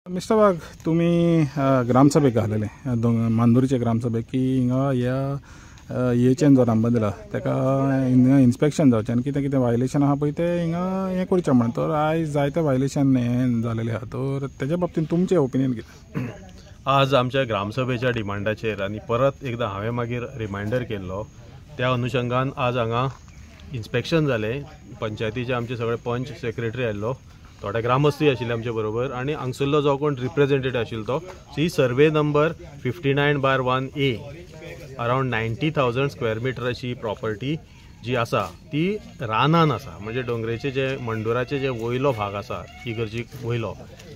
Mister वाघ, तुम्ही ग्रामसभेक आलेले मांदुरीचे ग्रामसभेक की हिंगा ह्या हेचेन जो नांबर दिला ताका हिंगा इन्स्पेक्शन जावचें आनी कितें कितें वायलेशन आहा पळय तें हिंगा हें करचें म्हणून. तर आयज जायते वायलेशन हें जालेलें आहा. तर तेज्या बाबतींत तुमचें ओपिनियन कितें? आज आमच्या ग्रामसभेच्या डिमांडाचेर आनी परत एकदां हांवें मागीर रिमांयडर केल्लो. त्या अनुशंगान आज हांगा इन्स्पेक्शन जालें. पंचायतीचे आमचे सगळे पंच सेक्रेटरी आयल्लो, थोडे ग्रामस्थूय आशिल्ले आमचे बरोबर, आनी हांगसरलो जो कोण रिप्रेझेंटेटिव्ह आशिल्लो तो ही survey number 59/1A around 90,000 square मिटराची प्रॉपर्टी जी आसा ती रानान आसा. म्हणजे डोंगरेचे जे मंडुराचे जे वयलो भाग आसा इगर्जीक वयलो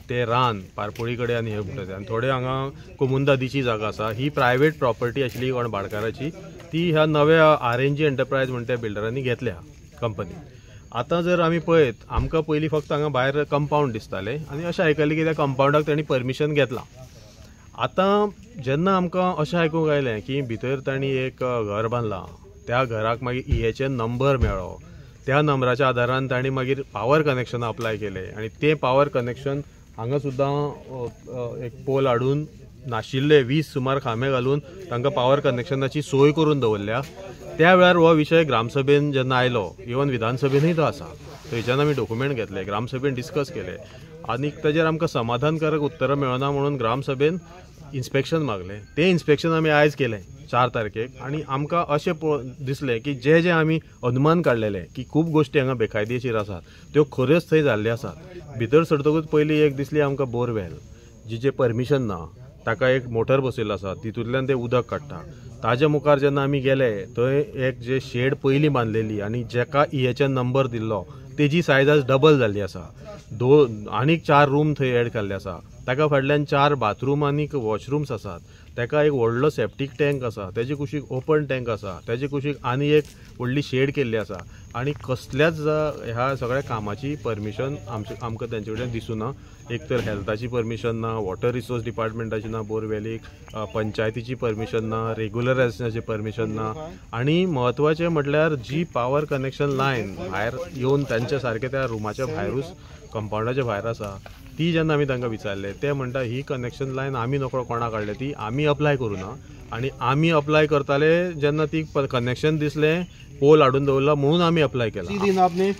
ते रान पारपोळी कडेन आनी हे म्हणटा आनी थोडे हांगा कोमुंदादीची जागा आसा. ही प्रायवेट प्रॉपर्टी आशिल्ली कोण भाडकाराची, ती ह्या नव्या RNG एंटरप्रायज म्हणटा त्या बिल्डरांनी घेतल्या कंपनी. आतां जर आमी पळयत, आमकां पयलीं फक्त हांगा भायर कंपाऊंड दिसताले आनी अशें आयकलें की त्या कंपाऊंडाक तांणी परमिशन घेतलां. आतां जेन्ना आमकां अशें आयकूंक आयलें की भितर तांणी एक घर बांदलां, त्या घराक मागीर EHN नंबर मेळ्ळो, त्या नंबराच्या आदारान तांणी मागीर पावर कनेक्शन अप्लाय केलें आनी तें पावर कनेक्शन हांगा सुद्दां एक पोल हाडून नाशिल्ले 20 सुमार खांबे घालून तांकां पावर कनेक्शनाची सोय करून दवरल्या. त्या वेळार हो विशय ग्रामसभेन जेन्ना आयलो, इवन विधानसभेनूय तो आसा, थंयच्यान आमी डॉक्युमेंट घेतले, ग्रामसभेन डिस्कस केले आनी ताजेर आमकां समाधानकारक उत्तरां मेळना म्हणून ग्रामसभेन इन्स्पेक्शन मागलें. तें इन्स्पेक्शन आमी आयज केलें 4 तारखेक आनी आमकां अशें दिसलें की जे आमी अनुमान काडलेले की खूब गोश्टी हांगा बेकायदेशीर आसात त्यो खऱ्योच थंय जाल्ल्यो आसात. भितर सरतकूच पयलीं एक दिसली आमकां बोरवेल जिचें परमिशन ना, ताका एक मोटर बसयल्लो आसा, तितूंतल्यान तें उदक काडटा. ताज्या मुखार जेन्ना आमी गेले थंय एक जे शेड पयलीं बांदलेली आनी जेका EHN नंबर दिल्लो तेजी सायज आज डबल जाल्ली आसा. आनीक 4 रूम थंय एड केल्ले आसा. ताका फाटल्यान 4 बाथरूम आनीक वॉशरूम्स आसात. ताका एक व्हडलो सेप्टीक टँक आसा, तेजे कुशीक ओपन टँक आसा, तेजे कुशीक आनी एक व्हडली शेड केल्ली आसा आनी कसल्याच ह्या सगळ्या कामाची परमिशन आमकां तेंचे कडेन दिसूं ना. एक तर हेल्थाची परमिशन ना, वॉटर रिसोर्स डिपार्टमेंटाची ना, बोरवेलीक पंचायतीची परमिशन ना, रेग्युलरायझेशनाची परमिशन ना आनी म्हत्वाचें म्हटल्यार जी पावर कनेक्शन लायन भायर येवन तांच्या सारके त्या रुमाच्या भायरूच कंपाऊंडाच्या भायर आसा, ती जेन्ना आमी तांकां विचारले ते म्हणटा ही कनेक्शन लायन आमी नोकळो कोणाक काडले, ती आमी अप्लाय करूं ना आनी आमी अप्लाय करताले जेन्ना ती कनेक्शन दिसलें पोल हाडून दवरला म्हणून आमी अप्लाय केला.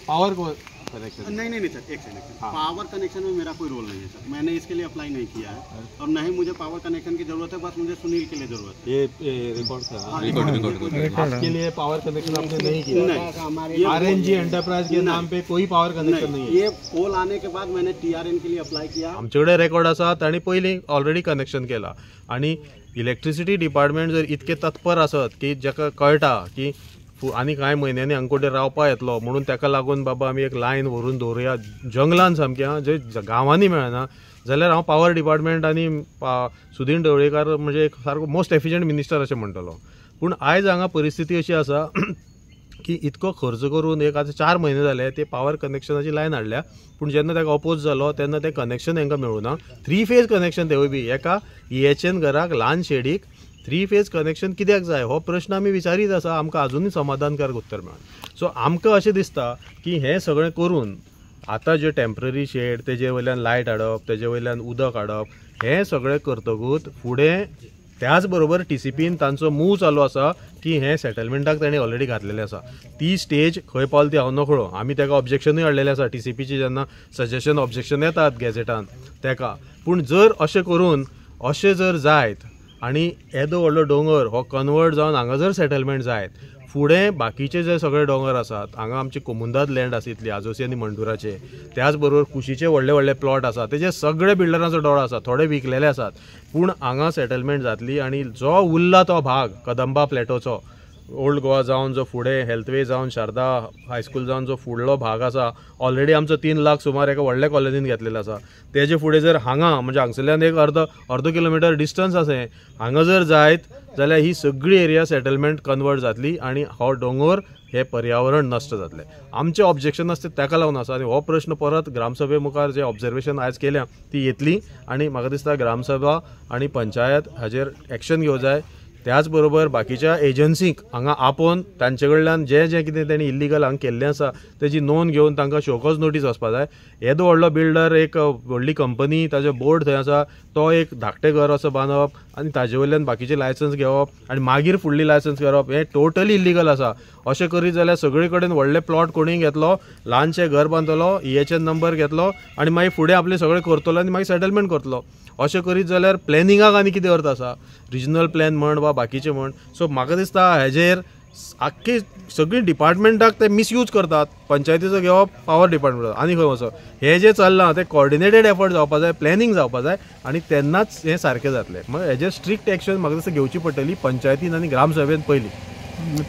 पावर कनेक्शन नहीं सर, एक सेकंड. पावर कनेक्शन में मेरा कोई रोल नहीं है सर. मैंने इसके लिए अप्लाई नहीं किया है और न ही मुझे पावर कनेक्शन की जरूरत है. बस मुझे सुनील के लिए जरूरत है. ये रिकॉर्ड आपके लिए पावर कनेक्शन आपने नहीं किया? नहीं. RNG एंटरप्राइज के नाम पे कोई पावर कनेक्शन नहीं है. ये पोल आने के बाद मैंने TRN के लिए अप्लाई किया. आमचे रेकॉर्ड आसा, तांणी पयलीं ऑलरेडी कनेक्शन केला आनी इलेक्ट्रिसिटी डिपार्टमेंट जर इतके तत्पर आसत की जाका कळटा की आनी कांय म्हयन्यांनी हांगकोडे रावपा येतलो म्हणून ताका लागून बाबा आमी एक लायन व्हरून दवरुया जंगलान सामक्या जे गांवांनी मेळना, जाल्यार हांव पावर डिपार्टमेंट आनी सुदीन ढवळेकर म्हणजे एक सारको मोस्ट एफिशियंट मिनिस्टर अशें म्हणटलो. पूण आयज हांगा परिस्थिती अशी आसा की इतको खर्च करून एक आतां 4 म्हयने जाले ते पावर कनेक्शनाची लायन हाडल्या, पूण जेन्ना ताका अपोज जालो तेन्ना तें कनेक्शन हांकां मेळूना. 3 फेज कनेक्शन तेवूय बी एका EHN घराक ल्हान शेडीक 3 फेज कनेक्शन कित्याक जाय हो प्रश्न आमी विचारीत आसा. आमकां अजुनूय समाधानकारक उत्तर मेळना. सो आमकां अशें दिसता की हें सगळें करून आतां जे टेम्पररी शेड तेजे वयल्यान लायट हाडप, तेजे वयल्यान उदक हाडप, हें सगळें करतकूच फुडें त्याच बरोबर TCPन तांचो मूव चालू आसा की हें सेटलमेंटाक ताणें ऑलरेडी घातलेलें आसा. ती स्टेज खंय पावली ती हांव नकळो. आमी ताका ऑब्जेक्शनूय हाडलेलें आसा TCPची जेन्ना सजेशन ऑब्जेक्शन येतात गॅजेटान ताका. पूण जर अशें करून अशें जर जायत आनी येदो व्हडलो दोंगर हो कन्वर्ट जावन हांगा जर सेटलमेंट जायत, फुडें बाकीचे जे सगळे दोंगर आसात हांगा आमची कोमुंदाद लँड आसा इतली आजोसी आनी मंडुराचे, त्याच बरोबर कुशीचे व्हडले व्हडले प्लॉट आसा, तेजे सगळे बिल्डरांचो डोळो आसा, थोडे विकलेले आसात. पूण हांगा सेटलमेंट जातली आनी जो उरला तो भाग कदंबा प्लॅटोचो ओल्ड गोवा जावन जो फुडें हेल्थवे जावन शारदा हायस्कूल जावन जो फुडलो भाग आसा, ऑलरेडी आमचो 3 लाख सुमार एका व्हडल्या कॉलनीन घेतलेलो आसा. तेजे फुडें जर हांगा म्हणजे हांगसरल्यान एक अर्द किलोमिटर डिस्टन्स आसा, हांगा जर जायत जाल्यार ही सगळी एरिया सेटलमेंट कन्वर्ट जातली आनी हो दोंगर हे पर्यावरण नश्ट जातलें. आमचें ऑब्जेक्शन आसता ताका लागून आसा आनी हो प्रश्न परत ग्रामसभे मुखार जे ऑब्जर्वेशन आयज केल्या ती येतली आनी म्हाका दिसता ग्रामसभा आनी पंचायत हाजेर एक्शन घेवं जाय त्याच बरोबर बाकीच्या एजन्सीक हांगा आपोवन तांचे कडल्यान जें जें कितें तेणी इल्लिगल हांगा केल्लें आसा तेजी नोंद घेवन तांकां शोकॉज नोटीस वचपाक जाय. येदो व्हडलो बिल्डर, एक व्हडली कंपनी, ताजे बोर्ड थंय आसा, तो एक धाकटें घर असो बांदप आनी ताजे वयल्यान बाकीचे लायसन्स घेवप आनी मागीर फुडली लायसन्स करप, हें टोटली इल्लिगल आसा. अशें करीत जाल्यार सगळे कडेन व्हडले प्लॉट कोणीय घेतलो, ल्हानशें घर बांदतलो, EHN नंबर घेतलो आनी मागीर फुडें आपलें सगळें करतलो आनी मागीर सेटलमेंट करतलो. अशें करीत जाल्यार प्लॅनिंगाक आनी कितें अर्थ आसा, रिजनल प्लॅन म्हण वा बाकीचे म्हण. सो म्हाका दिसता हेजेर आख्खी सगळी डिपार्टमेंटाक ते मिसयूज करतात. पंचायतीचो घेवप पॉवर डिपार्टमेंट आनी खंय वचप, हें जें चल्लां तें कॉर्डिनेटेड एफर्ट जावपाक जाय, प्लॅनिंग जावपाक जाय आनी तेन्नाच हें सारकें जातलें. मग हेजेर स्ट्रिक्ट एक्शन म्हाका दिसता घेवची पडटली पंचायतीन आनी ग्रामसभेन पयलीं.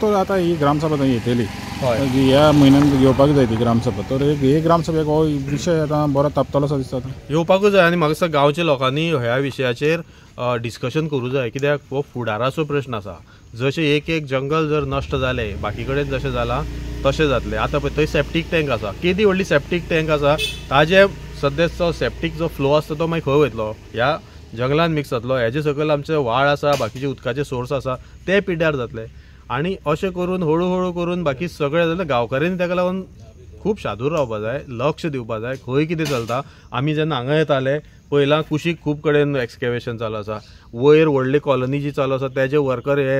तर आतां ही ग्रामसभा थंय येतली, हय. ह्या म्हयन्यान घेवपाक जाय ती ग्रामसभा. तर हे ग्रामसभेक हो विशय आतां बरो तापतलो असो दिसता. येवपाकूच जाय आनी म्हाका दिसता गांवच्या लोकांनी ह्या विशयाचेर डिस्कशन करूं जाय, कित्याक हो फुडाराचो प्रश्न आसा. जशें एक एक जंगल जर नश्ट जालें, बाकी कडेन जशें जालां तशें जातलें. आतां पळय थंय सेप्टीक टँक आसा, केदी व्हडली सेप्टीक टँक आसा, ताजे सद्याचो सेप्टीक जो फ्लो आसता तो मागीर खंय वयतलो, ह्या जंगलान मिक्स जातलो. हेजे सकयल आमचे व्हाळ आसा, बाकीचे उदकाचे सोर्स आसा, ते पिड्ड्यार जातले. आनी अशें करून हळू हळू करून बाकी सगळें जाल्यार गांवकाऱ्यांनी ताका लागून खूब शादूर रावपाक जाय, लक्ष दिवपाक जाय खंय कितें चलता. आमी जेन्ना हांगा येताले पयलां कुशीक खूब कडेन एक्सकेवेशन चालू आसा, वयर व्हडली कॉलनी जी चालू आसा तेजे वर्कर हे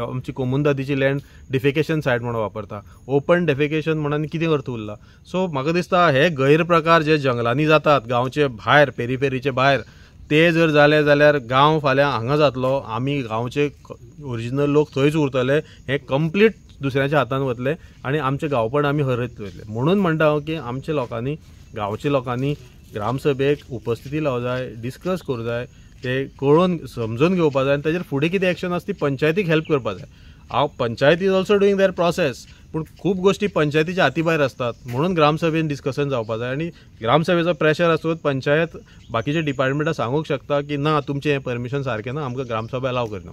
आमची कोमुनदादीची लँड डिफिकेशन सायट म्हणून वापरता. ओपन डेफिकेशन म्हणून कितें अर्थ उरला. सो म्हाका दिसता हे गैरप्रकार जे जंगलांनी जातात गांवचे भायर, पेरिफेरीचे भायर, ते जर जाले जाल्यार गांव फाल्यां हांगा जातलो, आमी गांवचे ओरिजिनल लोक थंयच उरतले, हे कंप्लीट दुसऱ्याच्या हातान वतले आनी आमचें गांवपण आमी हरयत वयतले. म्हणून म्हणटा हांव की आमच्या लोकांनी, गांवच्या लोकांनी ग्रामसभेक उपस्थिती लावूं जाय, डिस्कस करूं जाय, ते कळून समजून घेवपाक जाय आनी ताजेर फुडें कितें एक्शन आसा ती पंचायतीक हेल्प करपाक जाय. हांव panchayat is also doing there process, पूण खूब गोश्टी पंचायतीच्या हाती भायर आसतात. म्हणून ग्रामसभेन डिस्कशन जावपाक जाय आनी ग्रामसभेचो प्रेशर आसून पंचायत बाकीच्या डिपार्टमेंटाक सांगूंक शकता की ना, तुमचें हें परमिशन सारकें ना, आमकां ग्रामसभा अलाव करना.